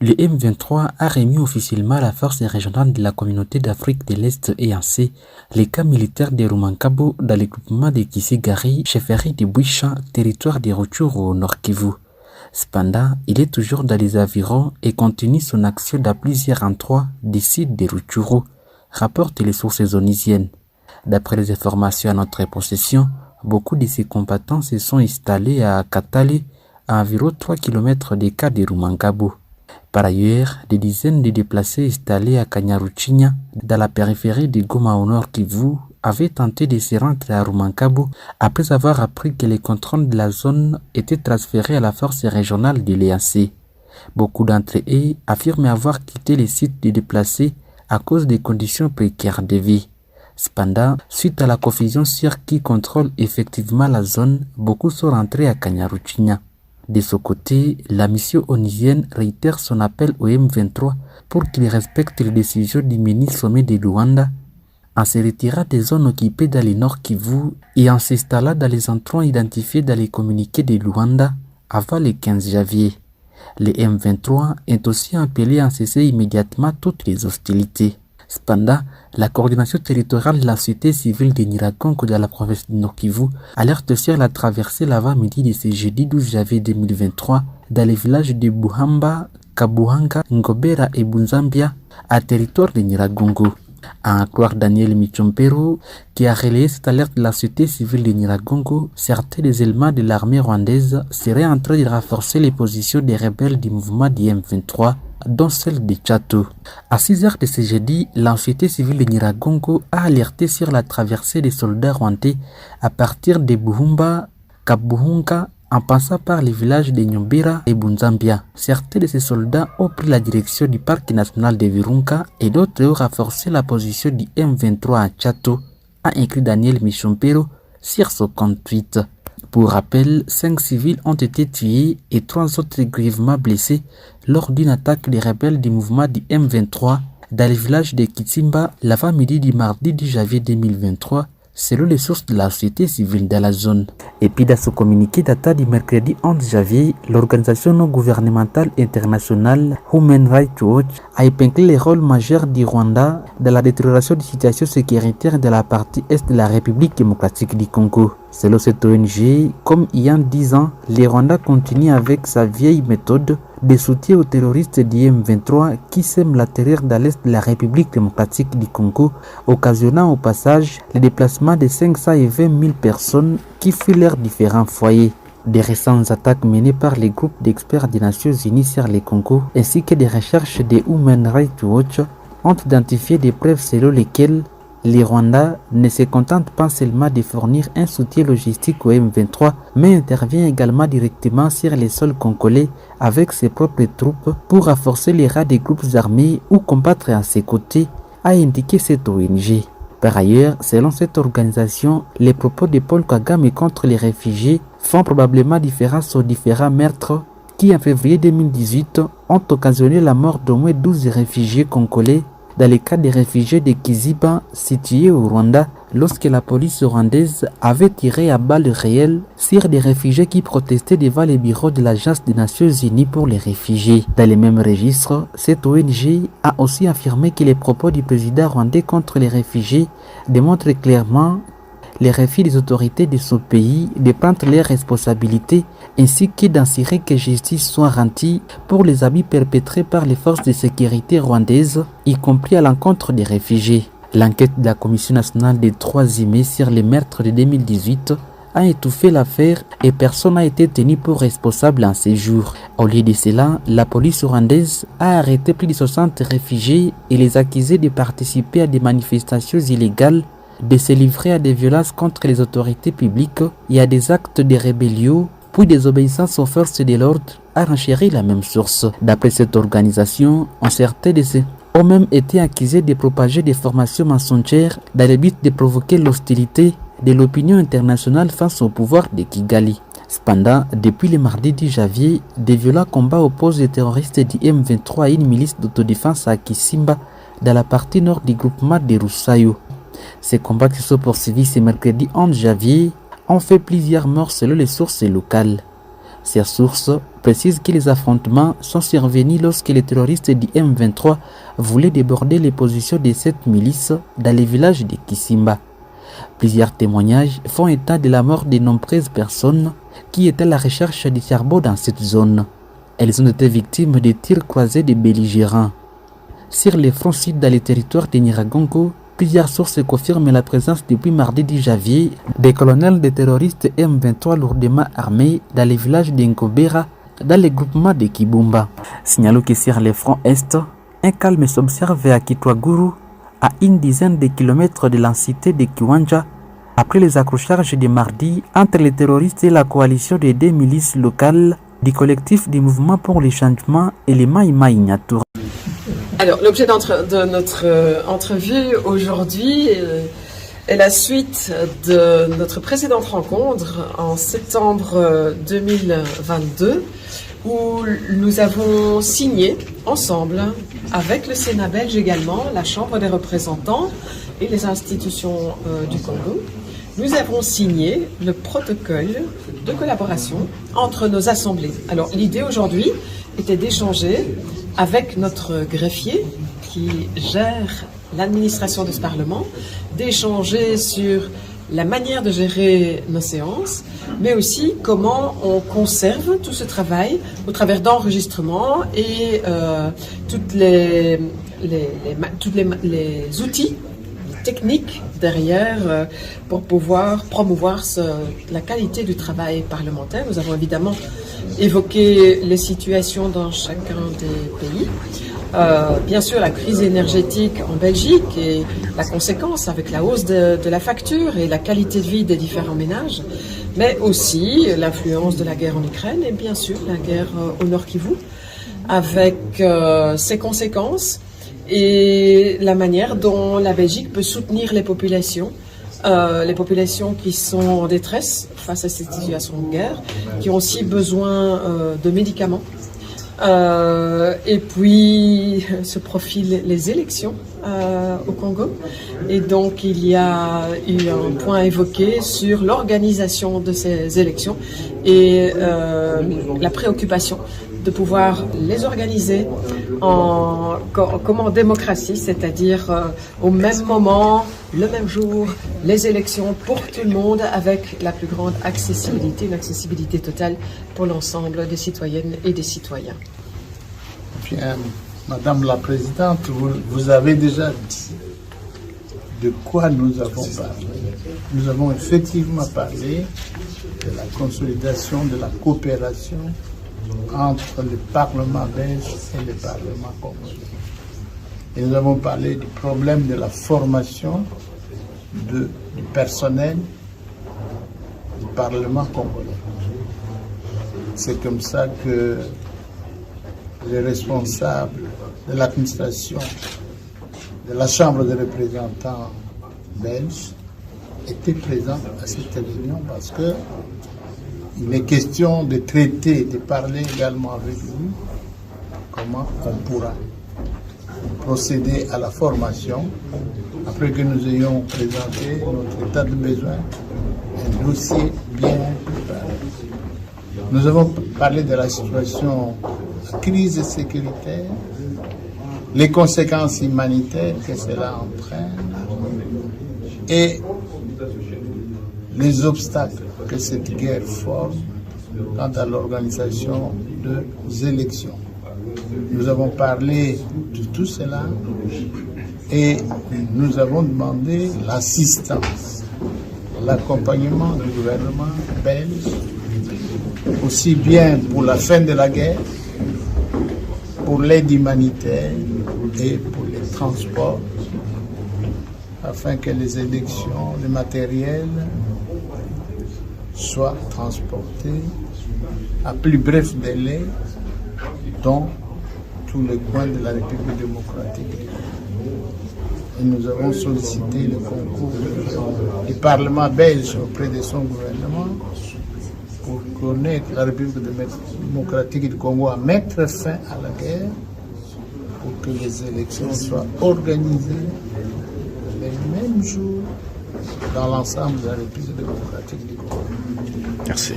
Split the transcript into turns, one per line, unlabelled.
Le M23 a remis officiellement à la force régionale de la communauté d'Afrique de l'Est EAC les camps militaires de Rumankabo dans le groupement de Kisigari, chefferie de Bouichan, territoire de Rutshuru au Nord Kivu. Cependant, il est toujours dans les environs et continue son action dans plusieurs endroits du site de Rutshuru, rapportent les sources onisiennes. D'après les informations à notre possession, beaucoup de ses combattants se sont installés à Katale, à environ 3 km des cas de Rumankabo. Par ailleurs, des dizaines de déplacés installés à Kanyaruchinya, dans la périphérie de Goma au Nord Kivu, avaient tenté de se rendre à Rumankabo après avoir appris que les contrôles de la zone étaient transférés à la force régionale de l'EAC. Beaucoup d'entre eux affirment avoir quitté les sites de déplacés à cause des conditions précaires de vie. Cependant, suite à la confusion sur qui contrôle effectivement la zone, beaucoup sont rentrés à Kanyaruchinya. De son côté, la mission onisienne réitère son appel au M23 pour qu'il respecte les décisions du mini-sommet de Luanda en se retirant des zones occupées dans le Nord Kivu et en s'installant dans les endroits identifiés dans les communiqués de Luanda avant le 15 janvier. Le M23 est aussi appelé à cesser immédiatement toutes les hostilités. Cependant, la coordination territoriale de la société civile de Nyiragongo dans la province du Nord Kivu alerte sur la traversée l'avant-midi de ce jeudi 12 janvier 2023 dans les villages de Buhamba, Kabuhanga, Ngobera et Bunzambia à territoire de Nyiragongo. À en croire Daniel Michompero, qui a relayé cette alerte de la société civile de Nyiragongo, certains des éléments de l'armée rwandaise seraient en train de renforcer les positions des rebelles du mouvement du M23, dont celle de Tchato. À 6 heures de ce jeudi, la société civile de Nyiragongo a alerté sur la traversée des soldats rwandais à partir de Buhumba, Kabuhunga, en passant par les villages de Nyombira et Bunzambia. Certains de ces soldats ont pris la direction du parc national de Virunga et d'autres ont renforcé la position du M23 à Tchato, a écrit Daniel Michompero sur son compte Twitter. Pour rappel, 5 civils ont été tués et 3 autres grièvement blessés lors d'une attaque des rebelles du mouvement du M23 dans le village de Kitsimba l'avant-midi du mardi 10 janvier 2023, selon les sources de la société civile de la zone. Et puis dans ce communiqué datant du mercredi 11 janvier, l'organisation non gouvernementale internationale Human Rights Watch a épinglé les rôles majeurs du Rwanda dans la détérioration de la situation sécuritaire de la partie est de la République démocratique du Congo. Selon cette ONG, comme il y a 10 ans, le Rwanda continue avec sa vieille méthode de soutien aux terroristes du M23 qui sèment la terreur dans l'est de la République démocratique du Congo, occasionnant au passage le déplacement de 520 000 personnes qui fuient leurs différents foyers. Des récentes attaques menées par les groupes d'experts des Nations Unies sur le Congo ainsi que des recherches de Human Rights Watch ont identifié des preuves selon lesquelles les Rwandais ne se contentent pas seulement de fournir un soutien logistique au M23, mais intervient également directement sur les sols congolais avec ses propres troupes pour renforcer les rangs des groupes armés ou combattre à ses côtés, a indiqué cette ONG. Par ailleurs, selon cette organisation, les propos de Paul Kagame contre les réfugiés font probablement différence aux différents meurtres qui, en février 2018, ont occasionné la mort d'au moins 12 réfugiés congolais dans le cas des réfugiés de Kiziba situés au Rwanda lorsque la police rwandaise avait tiré à balles réelles sur des réfugiés qui protestaient devant les bureaux de l'Agence des Nations Unies pour les réfugiés. Dans les mêmes registres, cette ONG a aussi affirmé que les propos du président rwandais contre les réfugiés démontrent clairement les refus des autorités de ce pays de prendre leurs responsabilités ainsi que d'assurer que justice soit rendue pour les abus perpétrés par les forces de sécurité rwandaises, y compris à l'encontre des réfugiés. L'enquête de la Commission nationale des droits humains sur les meurtres de 2018 a étouffé l'affaire et personne n'a été tenu pour responsable en ces jours. Au lieu de cela, la police rwandaise a arrêté plus de 60 réfugiés et les accusé de participer à des manifestations illégales, de se livrer à des violences contre les autorités publiques et à des actes de rébellion, puis désobéissance aux forces de l'ordre, a renchéri la même source. D'après cette organisation, certains de ces ont même été accusés de propager des formations mensongères dans le but de provoquer l'hostilité de l'opinion internationale face au pouvoir de Kigali. Cependant, depuis le mardi 10 janvier, des violents combats opposent les terroristes du M23 à une milice d'autodéfense à Kisimba, dans la partie nord du groupement de Rusayo. Ces combats qui sont poursuivis ce mercredi 11 janvier ont fait plusieurs morts selon les sources locales. Ces sources précisent que les affrontements sont survenus lorsque les terroristes du M23 voulaient déborder les positions de cette milice dans les villages de Kisimba. Plusieurs témoignages font état de la mort de nombreuses personnes qui étaient à la recherche du charbon dans cette zone. Elles ont été victimes de tirs croisés des belligérants. Sur les fronts sud dans les territoires de Nyiragongo, plusieurs sources confirment la présence depuis mardi 10 janvier des colonels de terroristes M23 lourdement armés dans les villages d'Nkobera, dans les groupements de Kibumba. Signalons que sur les fronts est, un calme s'observe à Kitwaguru, à une dizaine de kilomètres de la cité de Kiwanja, après les accrochages de mardi entre les terroristes et la coalition des deux milices locales du collectif du mouvement pour le changement et les Mai Mai Nyatura.
Alors, l'objet de notre entrevue aujourd'hui est la suite de notre précédente rencontre en septembre 2022 où nous avons signé ensemble, avec le Sénat belge également, la Chambre des représentants et les institutions du Congo, nous avons signé le protocole de collaboration entre nos assemblées. Alors, l'idée aujourd'hui était d'échanger avec notre greffier qui gère l'administration de ce Parlement, d'échanger sur la manière de gérer nos séances, mais aussi comment on conserve tout ce travail au travers d'enregistrements et toutes les outils techniques derrière pour pouvoir promouvoir la qualité du travail parlementaire. Nous avons évidemment évoqué les situations dans chacun des pays. Bien sûr, la crise énergétique en Belgique et la conséquence avec la hausse de la facture et la qualité de vie des différents ménages, mais aussi l'influence de la guerre en Ukraine et bien sûr la guerre au Nord Kivu, avec ses conséquences et la manière dont la Belgique peut soutenir les populations qui sont en détresse face à cette situation de guerre, qui ont aussi besoin de médicaments. Et puis se profilent les élections au Congo. Et donc il y a eu un point évoqué sur l'organisation de ces élections et la préoccupation de pouvoir les organiser comme en démocratie, c'est-à-dire au même moment, le même jour, les élections pour tout le monde avec la plus grande accessibilité, une accessibilité totale pour l'ensemble des citoyennes et des citoyens.
Bien, Madame la Présidente, vous avez déjà dit de quoi nous avons parlé. Nous avons effectivement parlé de la consolidation de la coopération entre le Parlement belge et le Parlement congolais. Et nous avons parlé du problème de la formation du personnel du Parlement congolais. C'est comme ça que les responsables de l'administration de la Chambre des représentants belges étaient présents à cette réunion parce que il est question de traiter, de parler également avec vous comment on pourra procéder à la formation après que nous ayons présenté notre état de besoin, un dossier bien préparé. Nous avons parlé de la situation de crise sécuritaire, les conséquences humanitaires que cela entraîne et les obstacles que cette guerre forme quant à l'organisation des élections. Nous avons parlé de tout cela et nous avons demandé l'assistance, l'accompagnement du gouvernement belge, aussi bien pour la fin de la guerre, pour l'aide humanitaire et pour les transports, afin que les élections, le matériel soient transportés à plus bref délai dans tous les coins de la République démocratique. Et nous avons sollicité le concours du Parlement belge auprès de son gouvernement pour connaître la République démocratique du Congo à mettre fin à la guerre pour que les élections soient organisées le même jour dans l'ensemble de la République démocratique du Congo.
Merci.